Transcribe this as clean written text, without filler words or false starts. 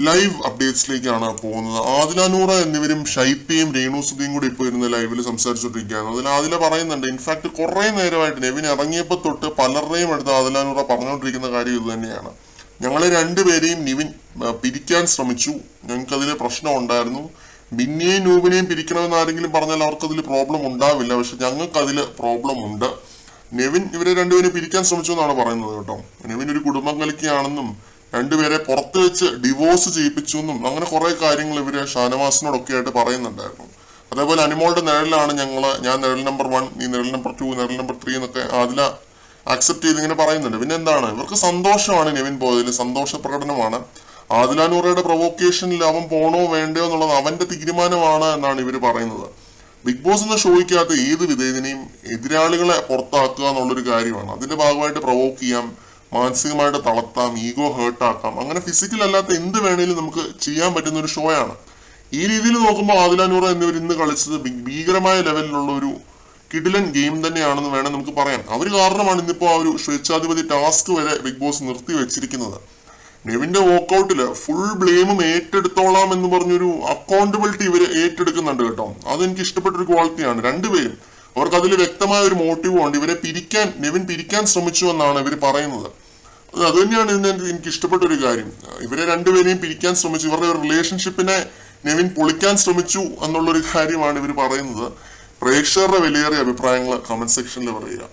Live അപ്ഡേറ്റ്സിലേക്കാണ് പോകുന്നത്. ആദില നൂറ എന്നിവരും ഷൈപ്പിയും രേണുസുധിയും കൂടി ഇപ്പോൾ ഇരുന്ന് ലൈവിൽ സംസാരിച്ചുകൊണ്ടിരിക്കുകയാണ്. അതിൽ ആദില പറയുന്നുണ്ട്, ഇൻഫാക്ട് കുറെ നേരമായിട്ട് നെവിൻ ഇറങ്ങിയപ്പോൾ തൊട്ട് പലരുടെയും അടുത്ത് ആദില നൂറ പറഞ്ഞുകൊണ്ടിരിക്കുന്ന കാര്യം ഇത് തന്നെയാണ്. ഞങ്ങളെ രണ്ടുപേരെയും നിവിൻ പിരിക്കാൻ ശ്രമിച്ചു, ഞങ്ങൾക്കതിൽ പ്രശ്നം ഉണ്ടായിരുന്നു. ബിന്നിയെയും നൂബിനെയും പിരിക്കണമെന്ന് ആരെങ്കിലും പറഞ്ഞാൽ അവർക്കതിൽ പ്രോബ്ലം ഉണ്ടാവില്ല, പക്ഷെ ഞങ്ങൾക്കതിൽ പ്രോബ്ലം ഉണ്ട്. നെവിൻ ഇവരെ രണ്ടുപേരും പിരിക്കാൻ ശ്രമിച്ചു എന്നാണ് പറയുന്നത് കേട്ടോ. നെവിൻ ഒരു കുടുംബം കളിക്കുകയാണെന്നും രണ്ടുപേരെ പുറത്ത് വെച്ച് ഡിവോഴ്സ് ചെയ്യിപ്പിച്ചു എന്നും അങ്ങനെ കുറെ കാര്യങ്ങൾ ഇവര് ഷാനവാസിനോടൊക്കെ ആയിട്ട് പറയുന്നുണ്ടായിരുന്നു. അതേപോലെ അനിമോളുടെ നിഴലിലാണ് ഞാൻ നിഴൽ നമ്പർ 1, നീ നിഴൽ നമ്പർ 2, നിഴൽ നമ്പർ 3 എന്നൊക്കെ ആദില അക്സെപ്റ്റ് ചെയ്ത് ഇങ്ങനെ പറയുന്നുണ്ട്. പിന്നെ എന്താണ്, ഇവർക്ക് സന്തോഷമാണ് നെവിൻ പോയതിൽ, സന്തോഷ പ്രകടനമാണ്. ആദില നൂറയുടെ പ്രൊവോക്കേഷനിൽ അവൻ പോണോ വേണ്ടയോ എന്നുള്ളത് അവന്റെ തീരുമാനമാണ് എന്നാണ് ഇവർ പറയുന്നത്. ബിഗ് ബോസ് എന്ന ഷോയ്ക്കകത്ത് ഏത് വിധേയനെയും എതിരാളികളെ പുറത്താക്കുക എന്നുള്ളൊരു കാര്യമാണ്. അതിന്റെ ഭാഗമായിട്ട് പ്രൊവോക്ക് ചെയ്യാം, മാനസികമായിട്ട് തളർത്താം, ഈഗോ ഹേർട്ടാക്കാം, അങ്ങനെ ഫിസിക്കൽ അല്ലാത്ത എന്ത് വേണേലും നമുക്ക് ചെയ്യാൻ പറ്റുന്ന ഒരു ഷോയാണ്. ഈ രീതിയിൽ നോക്കുമ്പോൾ ആദില നൂറ എന്നിവർ ഇന്ന് കളിച്ചത് ഭീകരമായ ലെവലിലുള്ള ഒരു കിടിലൻ ഗെയിം തന്നെയാണെന്ന് വേണം നമുക്ക് പറയാം. അവർ കാരണമാണ് ഇന്നിപ്പോ ആ ഒരു സ്വേച്ഛാധിപതി ടാസ്ക് വരെ ബിഗ് ബോസ് നിർത്തി വെച്ചിരിക്കുന്നത്. നെവിന്റെ വോക്കൌട്ടില് ഫുൾ ബ്ലെയിമും ഏറ്റെടുത്തോളാം എന്ന് പറഞ്ഞൊരു അക്കൗണ്ടബിലിറ്റി ഇവർ ഏറ്റെടുക്കുന്നുണ്ട് കേട്ടോ. അതെനിക്ക് ഇഷ്ടപ്പെട്ടൊരു ക്വാളിറ്റിയാണ്. രണ്ടുപേരും അവർക്ക് അതിൽ വ്യക്തമായ ഒരു മോട്ടീവ് ഉണ്ട്. നെവിൻ പിരിക്കാൻ ശ്രമിച്ചു എന്നാണ് ഇവർ പറയുന്നത്. അത് തന്നെയാണ് എനിക്ക് ഇഷ്ടപ്പെട്ട ഒരു കാര്യം. ഇവരെ രണ്ടുപേരെയും പിരിക്കാൻ ശ്രമിച്ചു, ഇവരുടെ റിലേഷൻഷിപ്പിനെ നെവിൻ പൊളിക്കാൻ ശ്രമിച്ചു എന്നുള്ളൊരു കാര്യമാണ് ഇവർ പറയുന്നത്. പ്രേക്ഷകരുടെ വിലയേറിയ അഭിപ്രായങ്ങൾ കമന്റ് സെക്ഷനിൽ പറയുക.